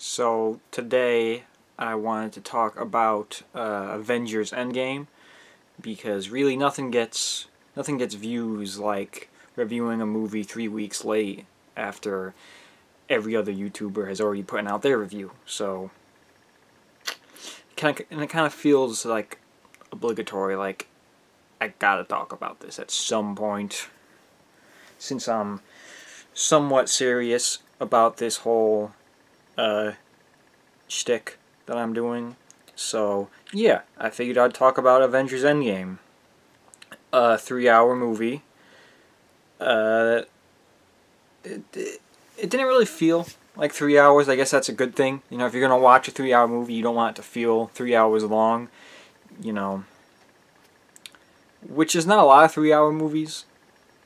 So today I wanted to talk about Avengers Endgame because really nothing gets views like reviewing a movie 3 weeks late after every other YouTuber has already put out their review. So it kind of feels like obligatory, like I gotta talk about this at some point since I'm somewhat serious about this whole shtick that I'm doing. So yeah, I figured I'd talk about Avengers Endgame, a 3-hour movie. Uh, it didn't really feel like 3 hours. I guess that's a good thing. You know, if you're gonna watch a 3-hour movie, you don't want it to feel 3 hours long. You know, which is not a lot of 3-hour movies,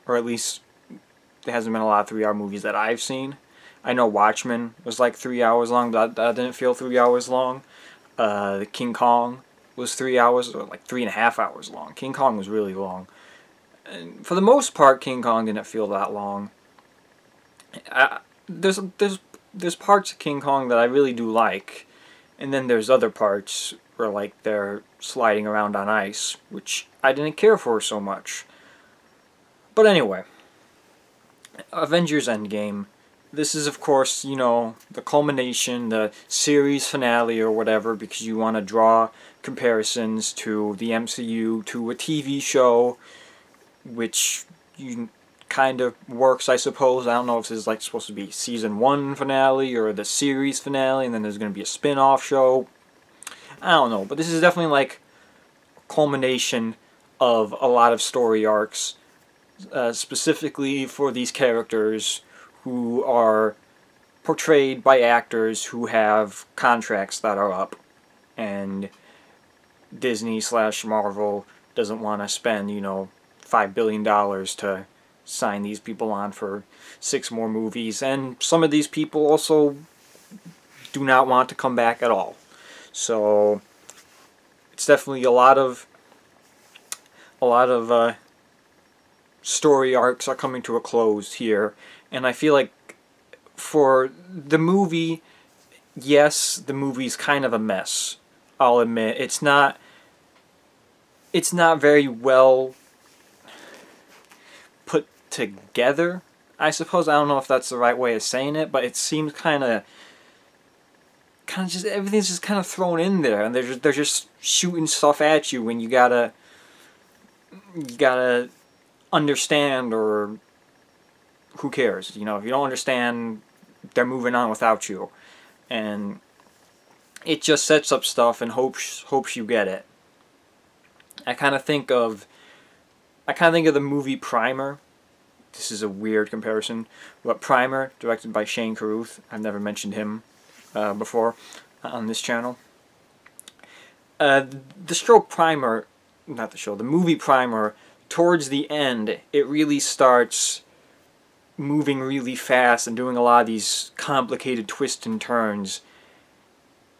or at least there hasn't been a lot of 3-hour movies that I've seen. I know Watchmen was like 3 hours long, but that didn't feel 3 hours long. The King Kong was 3 hours, or like 3.5 hours long. King Kong was really long. And for the most part, King Kong didn't feel that long. There's parts of King Kong that I really do like, and then there's other parts where like they're sliding around on ice, which I didn't care for so much. But anyway, Avengers Endgame. This is, of course, you know, the culmination, the series finale or whatever, because you want to draw comparisons to the MCU, to a TV show, which kind of works, I suppose. I don't know if this is like supposed to be season 1 finale or the series finale, and then there's going to be a spin-off show. I don't know, but this is definitely like a culmination of a lot of story arcs, specifically for these characters who are portrayed by actors who have contracts that are up, and Disney/Marvel doesn't want to spend, you know, $5 billion to sign these people on for 6 more movies, and some of these people also do not want to come back at all. So it's definitely a lot of story arcs are coming to a close here, and I feel like for the movie, yes, the movie's kind of a mess. I'll admit it's not very well put together, I suppose. I don't know if that's the right way of saying it, but it seems kind of just everything's just kind of thrown in there, and they're just shooting stuff at you when you gotta understand, or who cares? You know, if you don't understand, they're moving on without you, and it just sets up stuff and hopes you get it. I kind of think of the movie Primer. This is a weird comparison, but Primer, directed by Shane Carruth. I've never mentioned him before on this channel. The movie Primer, towards the end, it really starts moving really fast and doing a lot of these complicated twists and turns.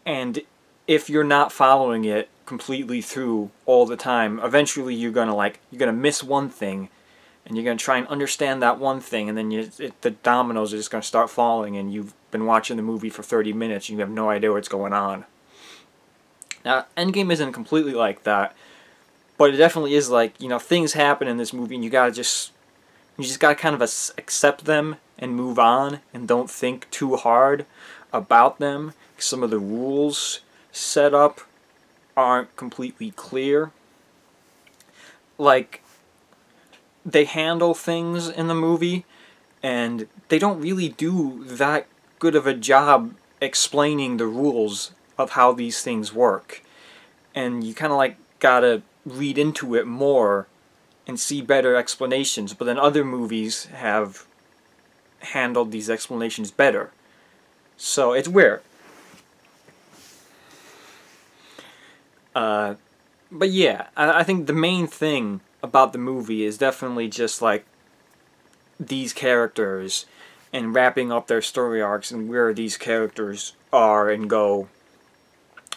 And if you're not following it completely through all the time, eventually you're gonna miss one thing, and you're gonna try and understand that one thing, and then the dominoes are just gonna start falling, and you've been watching the movie for 30 minutes and you have no idea what's going on. Now, Endgame isn't completely like that, but it definitely is like, you know, things happen in this movie and you just gotta kind of accept them and move on, and don't think too hard about them. Some of the rules set up aren't completely clear. Like, they handle things in the movie, and they don't really do that good of a job explaining the rules of how these things work. And you kind of like gotta read into it more and see better explanations, but then other movies have handled these explanations better. So it's weird. But yeah, I think the main thing about the movie is definitely just like these characters and wrapping up their story arcs and where these characters are and go.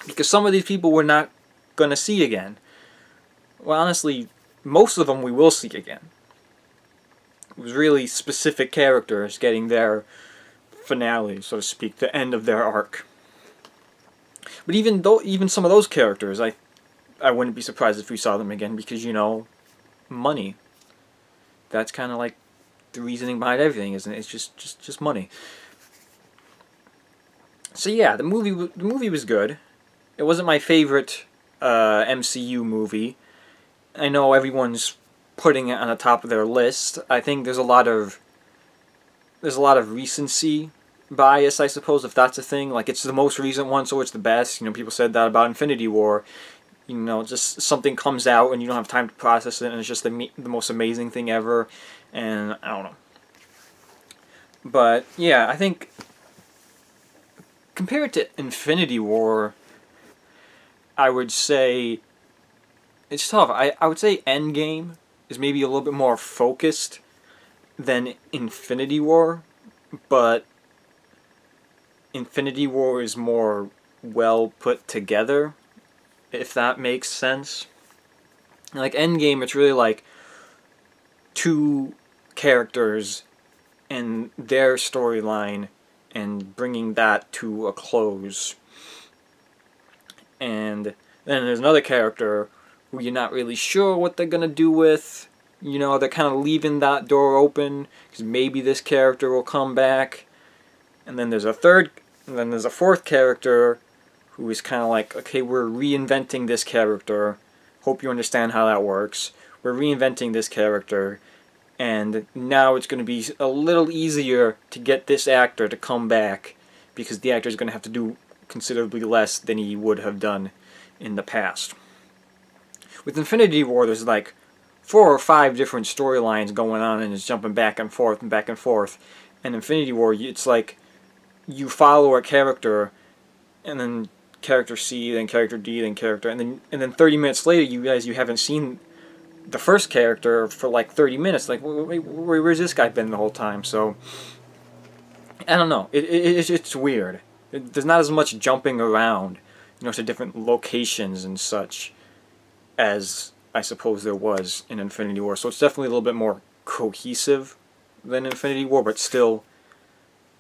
Because some of these people we're not going to see again. Well, honestly, most of them we will see again. It was really specific characters getting their finale, so to speak, the end of their arc. But even some of those characters, I wouldn't be surprised if we saw them again, because, you know, money. That's kind of like the reasoning behind everything, isn't it? It's just money. So yeah, the movie was good. It wasn't my favorite MCU movie. I know everyone's putting it on the top of their list. I think there's a lot of recency bias, I suppose, if that's a thing. Like, it's the most recent one, so it's the best. You know, people said that about Infinity War. You know, just something comes out and you don't have time to process it, and it's just the most amazing thing ever. And I don't know. But yeah, I think compared to Infinity War, I would say it's tough. I would say Endgame is maybe a little bit more focused than Infinity War, but Infinity War is more well put together, if that makes sense. Like Endgame, it's really like two characters and their storyline and bringing that to a close. And then there's another character who you're not really sure what they're gonna do with. You know, they're kind of leaving that door open because maybe this character will come back. And then there's a fourth character who is kind of like, okay, we're reinventing this character. Hope you understand how that works. We're reinventing this character, and now it's going to be a little easier to get this actor to come back because the actor is going to have to do considerably less than he would have done in the past. With Infinity War, there's like 4 or 5 different storylines going on, and it's jumping back and forth and back and forth. And Infinity War, it's like you follow a character, and then character C, then character D, then character, and then 30 minutes later, you haven't seen the first character for like 30 minutes. Like, where's this guy been the whole time? So I don't know. It's weird. There's not as much jumping around, you know, to different locations and such, as I suppose there was in Infinity War. So it's definitely a little bit more cohesive than Infinity War, but still,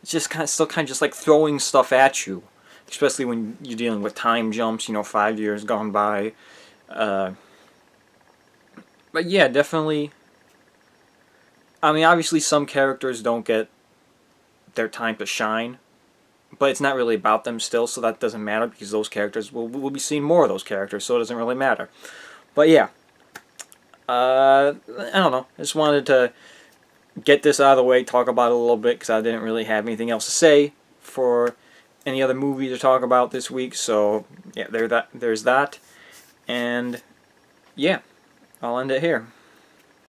it's just still kind of just like throwing stuff at you, especially when you're dealing with time jumps. You know, 5 years gone by. But yeah, definitely. I mean, obviously, some characters don't get their time to shine, but it's not really about them still, so that doesn't matter because those characters we'll be seeing more of those characters, so it doesn't really matter. But yeah, I don't know. I just wanted to get this out of the way, talk about it a little bit, because I didn't really have anything else to say for any other movie to talk about this week. So yeah, there's that, and yeah, I'll end it here.